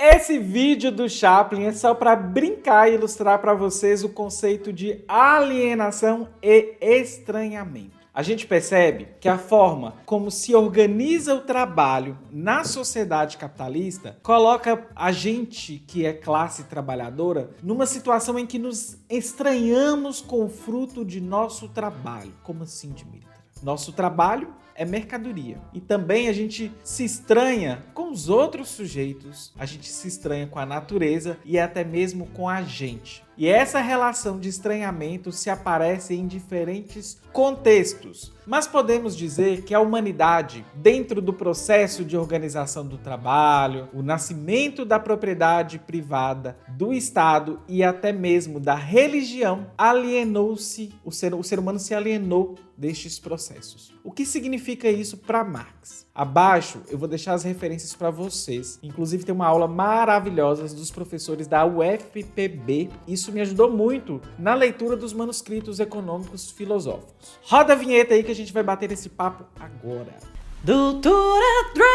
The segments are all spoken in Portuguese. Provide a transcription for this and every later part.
Esse vídeo do Chaplin é só para brincar e ilustrar para vocês o conceito de alienação e estranhamento. A gente percebe que a forma como se organiza o trabalho na sociedade capitalista coloca a gente, que é classe trabalhadora, numa situação em que nos estranhamos com o fruto de nosso trabalho. Como assim, Dimitra? Nosso trabalho é mercadoria. E também a gente se estranha com os outros sujeitos, a gente se estranha com a natureza e até mesmo com a gente. E essa relação de estranhamento se aparece em diferentes contextos. Mas podemos dizer que a humanidade, dentro do processo de organização do trabalho, o nascimento da propriedade privada, do Estado e até mesmo da religião, alienou-se, o ser humano se alienou destes processos. O que significa isso para Marx? Abaixo eu vou deixar as referências para vocês. Inclusive tem uma aula maravilhosa dos professores da UFPB. Isso me ajudou muito na leitura dos manuscritos econômicos filosóficos. Roda a vinheta aí que a gente vai bater esse papo agora. Doutora Drag!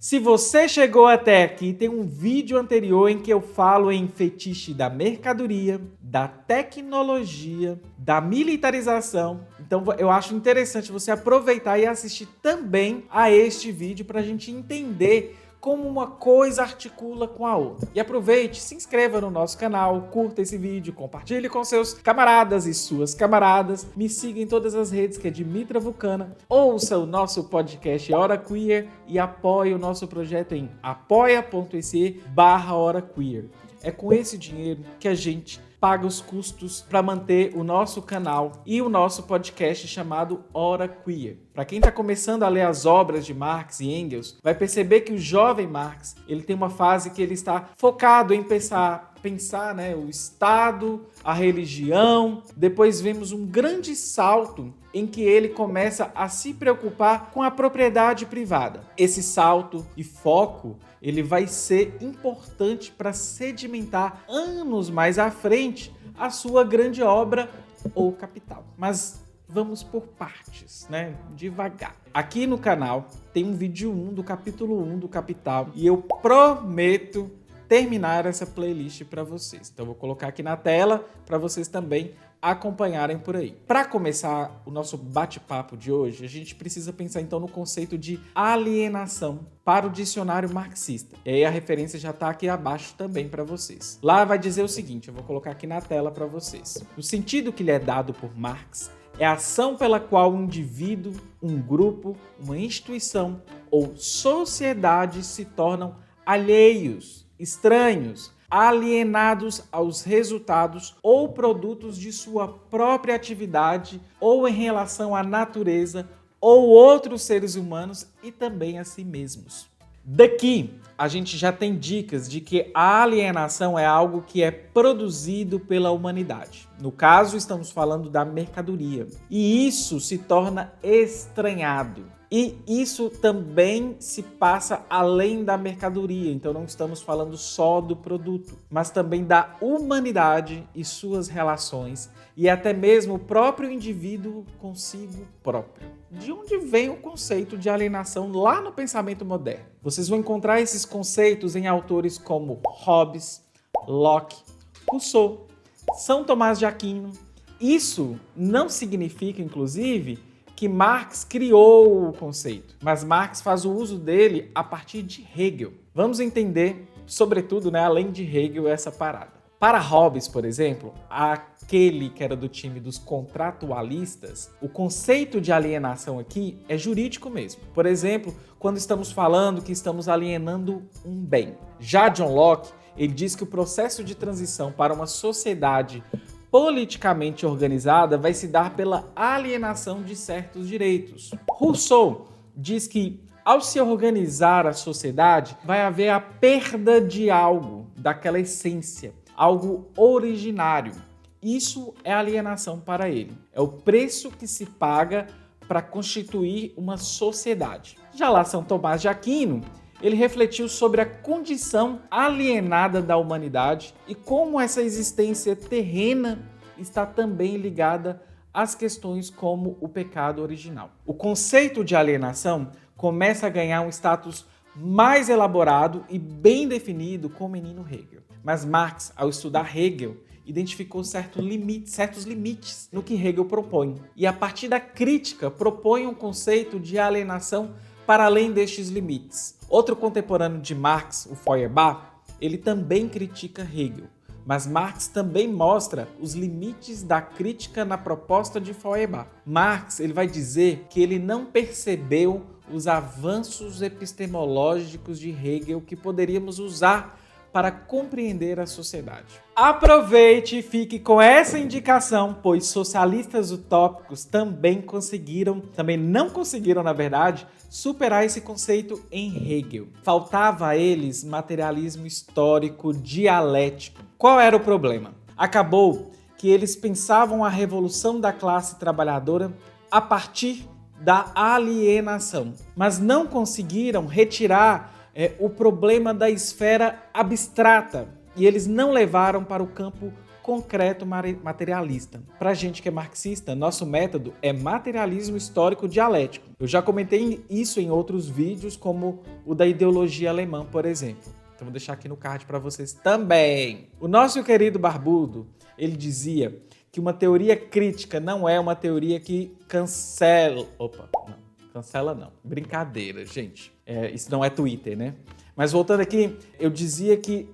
Se você chegou até aqui, tem um vídeo anterior em que eu falo em fetiche da mercadoria, da tecnologia, da militarização. Então eu acho interessante você aproveitar e assistir também a este vídeo para a gente entender como uma coisa articula com a outra. E aproveite, se inscreva no nosso canal, curta esse vídeo, compartilhe com seus camaradas e suas camaradas, me siga em todas as redes que é Dimitra Vulcana, ouça o nosso podcast Hora Queer e apoie o nosso projeto em apoia.se/Hora Queer. É com esse dinheiro que a gente paga os custos para manter o nosso canal e o nosso podcast chamado Hora Queer. Para quem está começando a ler as obras de Marx e Engels, vai perceber que o jovem Marx ele tem uma fase que ele está focado em pensar o Estado, a religião. Depois vemos um grande salto em que ele começa a se preocupar com a propriedade privada. Esse salto e foco ele vai ser importante para sedimentar anos mais à frente a sua grande obra, O Capital. Mas vamos por partes, né? Devagar. Aqui no canal tem um vídeo 1 do capítulo 1 do Capital e eu prometo terminar essa playlist para vocês. Então eu vou colocar aqui na tela para vocês também acompanharem por aí. Para começar o nosso bate-papo de hoje, a gente precisa pensar então no conceito de alienação para o dicionário marxista. E aí a referência já está aqui abaixo também para vocês. Lá vai dizer o seguinte, eu vou colocar aqui na tela para vocês. O sentido que lhe é dado por Marx é a ação pela qual um indivíduo, um grupo, uma instituição ou sociedade se tornam alheios, estranhos, alienados aos resultados ou produtos de sua própria atividade ou em relação à natureza ou outros seres humanos e também a si mesmos. Daqui, a gente já tem dicas de que a alienação é algo que é produzido pela humanidade. No caso, estamos falando da mercadoria. E isso se torna estranhado. E isso também se passa além da mercadoria, então não estamos falando só do produto, mas também da humanidade e suas relações e até mesmo o próprio indivíduo consigo próprio. De onde vem o conceito de alienação lá no pensamento moderno? Vocês vão encontrar esses conceitos em autores como Hobbes, Locke, Rousseau, São Tomás de Aquino. Isso não significa, inclusive, que Marx criou o conceito, mas Marx faz o uso dele a partir de Hegel. Vamos entender, sobretudo, além de Hegel, essa parada. Para Hobbes, por exemplo, aquele que era do time dos contratualistas, o conceito de alienação aqui é jurídico mesmo. Por exemplo, quando estamos falando que estamos alienando um bem. Já John Locke, ele diz que o processo de transição para uma sociedade politicamente organizada vai se dar pela alienação de certos direitos. Rousseau diz que, ao se organizar a sociedade, vai haver a perda de algo, daquela essência, algo originário. Isso é alienação para ele. É o preço que se paga para constituir uma sociedade. Já lá São Tomás de Aquino, ele refletiu sobre a condição alienada da humanidade e como essa existência terrena está também ligada as questões como o pecado original. O conceito de alienação começa a ganhar um status mais elaborado e bem definido com o menino Hegel. Mas Marx, ao estudar Hegel, identificou certos limites no que Hegel propõe. E a partir da crítica, propõe um conceito de alienação para além destes limites. Outro contemporâneo de Marx, o Feuerbach, ele também critica Hegel. Mas Marx também mostra os limites da crítica na proposta de Feuerbach. Marx ele vai dizer que ele não percebeu os avanços epistemológicos de Hegel que poderíamos usar para compreender a sociedade. Aproveite e fique com essa indicação, pois socialistas utópicos também não conseguiram, na verdade, superar esse conceito em Hegel. Faltava a eles materialismo histórico dialético. Qual era o problema? Acabou que eles pensavam a revolução da classe trabalhadora a partir da alienação, mas não conseguiram retirar o problema da esfera abstrata e eles não levaram para o campo concreto materialista. Para a gente que é marxista, nosso método é materialismo histórico dialético. Eu já comentei isso em outros vídeos, como o da ideologia alemã, por exemplo. Então vou deixar aqui no card para vocês também. O nosso querido Barbudo, ele dizia que uma teoria crítica não é uma teoria que cancela... Cancela não. Brincadeira, gente. Isso não é Twitter, né? Mas voltando aqui, eu dizia que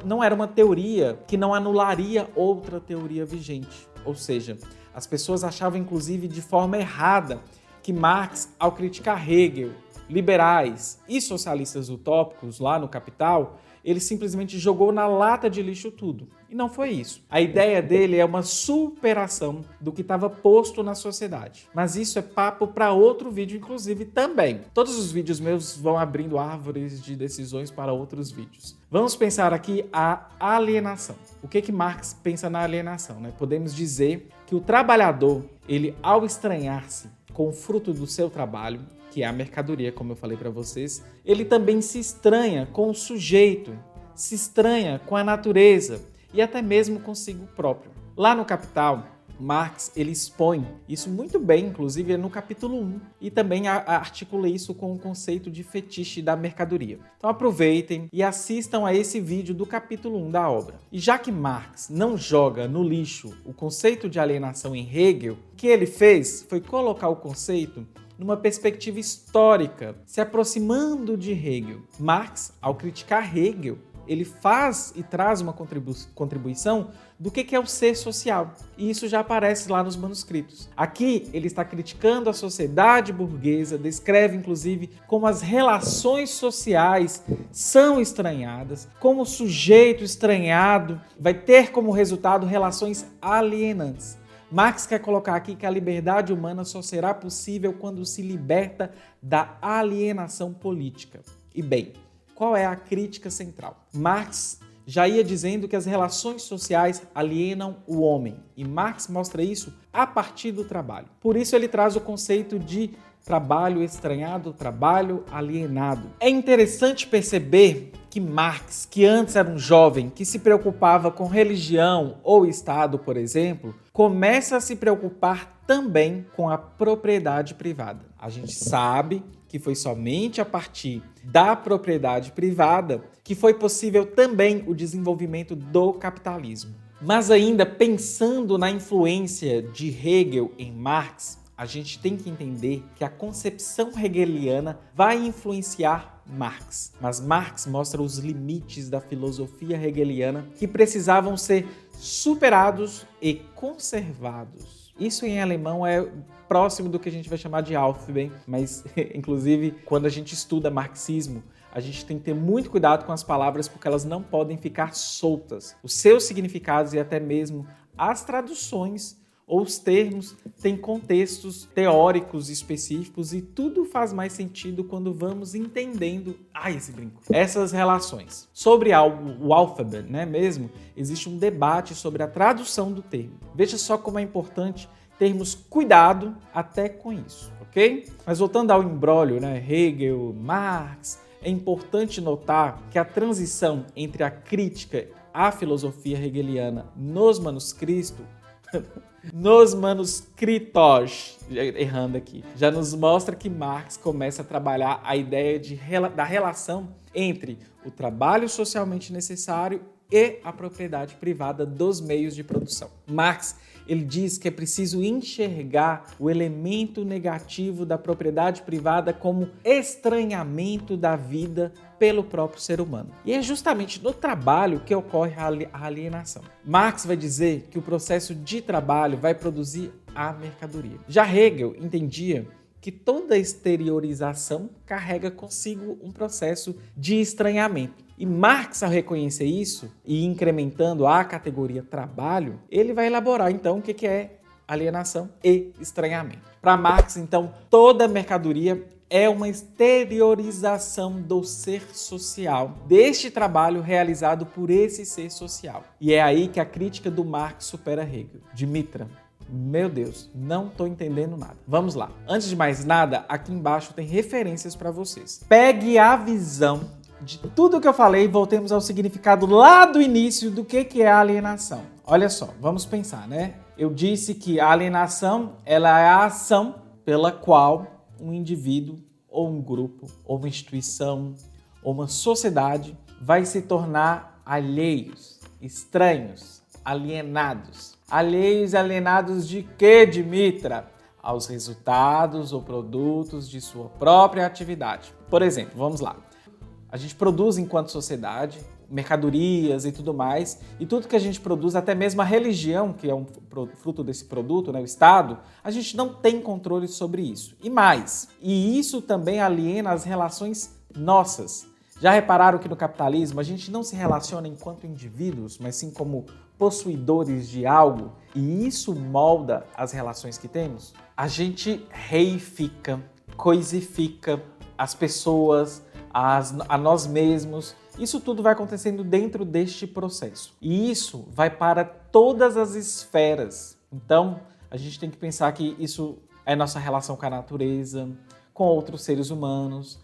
não era uma teoria que não anularia outra teoria vigente. Ou seja, as pessoas achavam, inclusive, de forma errada, que Marx, ao criticar Hegel, liberais e socialistas utópicos lá no Capital, ele simplesmente jogou na lata de lixo tudo. E não foi isso. A ideia dele é uma superação do que estava posto na sociedade. Mas isso é papo para outro vídeo, inclusive, também. Todos os vídeos meus vão abrindo árvores de decisões para outros vídeos. Vamos pensar aqui a alienação. O que Marx pensa na alienação, né? Podemos dizer que o trabalhador, ele, ao estranhar-se com o fruto do seu trabalho, que é a mercadoria, como eu falei para vocês, ele também se estranha com o sujeito, se estranha com a natureza e até mesmo consigo próprio. Lá no Capital, Marx ele expõe isso muito bem, inclusive no capítulo 1, e também articula isso com o conceito de fetiche da mercadoria. Então aproveitem e assistam a esse vídeo do capítulo 1 da obra. E já que Marx não joga no lixo o conceito de alienação em Hegel, o que ele fez foi colocar o conceito numa perspectiva histórica, se aproximando de Hegel. Marx, ao criticar Hegel, ele faz e traz uma contribuição do que é o ser social. E isso já aparece lá nos manuscritos. Aqui ele está criticando a sociedade burguesa, descreve inclusive como as relações sociais são estranhadas, como o sujeito estranhado vai ter como resultado relações alienantes. Marx quer colocar aqui que a liberdade humana só será possível quando se liberta da alienação política. E bem, qual é a crítica central? Marx já ia dizendo que as relações sociais alienam o homem, e Marx mostra isso a partir do trabalho. Por isso ele traz o conceito de trabalho estranhado, trabalho alienado. É interessante perceber que Marx, que antes era um jovem que se preocupava com religião ou Estado, por exemplo, começa a se preocupar também com a propriedade privada. A gente sabe que foi somente a partir da propriedade privada que foi possível também o desenvolvimento do capitalismo. Mas ainda pensando na influência de Hegel em Marx, a gente tem que entender que a concepção hegeliana vai influenciar Marx. Mas Marx mostra os limites da filosofia hegeliana que precisavam ser superados e conservados. Isso em alemão é próximo do que a gente vai chamar de Aufheben, mas inclusive quando a gente estuda marxismo, a gente tem que ter muito cuidado com as palavras porque elas não podem ficar soltas. Os seus significados e até mesmo as traduções ou os termos têm contextos teóricos específicos e tudo faz mais sentido quando vamos entendendo essas relações. Sobre o Aufheben, né, mesmo, existe um debate sobre a tradução do termo. Veja só como é importante termos cuidado até com isso, ok? Mas voltando ao imbróglio, né, Hegel, Marx, é importante notar que a transição entre a crítica à filosofia hegeliana nos manuscritos Nos manuscritos, errando aqui, já nos mostra que Marx começa a trabalhar a ideia da relação entre o trabalho socialmente necessário e a propriedade privada dos meios de produção. Marx, ele diz que é preciso enxergar o elemento negativo da propriedade privada como estranhamento da vida pelo próprio ser humano. E é justamente no trabalho que ocorre a alienação. Marx vai dizer que o processo de trabalho vai produzir a mercadoria. Já Hegel entendia que toda exteriorização carrega consigo um processo de estranhamento. E Marx, ao reconhecer isso e incrementando a categoria trabalho, ele vai elaborar então o que é alienação e estranhamento. Para Marx, então, toda mercadoria é uma exteriorização do ser social, deste trabalho realizado por esse ser social. E é aí que a crítica do Marx supera Hegel. Dimitra, meu Deus, não estou entendendo nada. Vamos lá. Antes de mais nada, aqui embaixo tem referências para vocês. Pegue a visão de tudo que eu falei e voltemos ao significado lá do início do que é a alienação. Olha só, vamos pensar, né? Eu disse que a alienação ela é a ação pela qual um indivíduo ou um grupo ou uma instituição ou uma sociedade vai se tornar alheios, estranhos, alienados. Alheios e alienados de quê, Dimitra? Aos resultados ou produtos de sua própria atividade. Por exemplo, vamos lá. A gente produz enquanto sociedade, mercadorias e tudo mais, e tudo que a gente produz, até mesmo a religião, que é um fruto desse produto, né, o Estado, a gente não tem controle sobre isso. E mais, e isso também aliena as relações nossas. Já repararam que no capitalismo a gente não se relaciona enquanto indivíduos, mas sim como possuidores de algo, e isso molda as relações que temos? A gente reifica, coisifica as pessoas, a nós mesmos. Isso tudo vai acontecendo dentro deste processo. E isso vai para todas as esferas. Então, a gente tem que pensar que isso é nossa relação com a natureza, com outros seres humanos,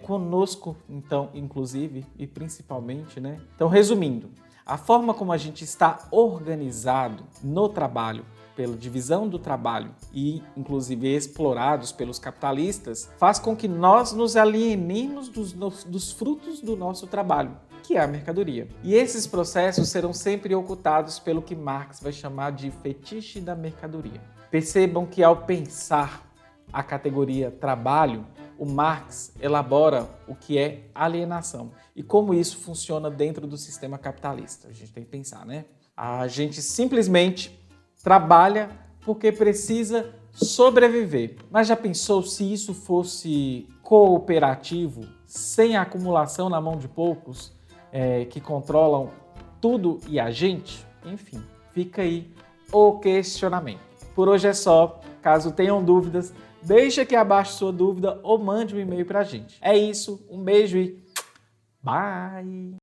conosco, então, inclusive, e principalmente, né? Então, resumindo, a forma como a gente está organizado no trabalho, pela divisão do trabalho e, inclusive, explorados pelos capitalistas, faz com que nós nos alienemos dos frutos do nosso trabalho, que é a mercadoria. E esses processos serão sempre ocultados pelo que Marx vai chamar de fetiche da mercadoria. Percebam que, ao pensar a categoria trabalho, o Marx elabora o que é alienação e como isso funciona dentro do sistema capitalista. A gente tem que pensar, né? A gente simplesmente trabalha porque precisa sobreviver. Mas já pensou se isso fosse cooperativo, sem acumulação na mão de poucos, que controlam tudo e a gente? Enfim, fica aí o questionamento. Por hoje é só. Caso tenham dúvidas, deixe aqui abaixo sua dúvida ou mande um e-mail pra gente. É isso, um beijo e bye!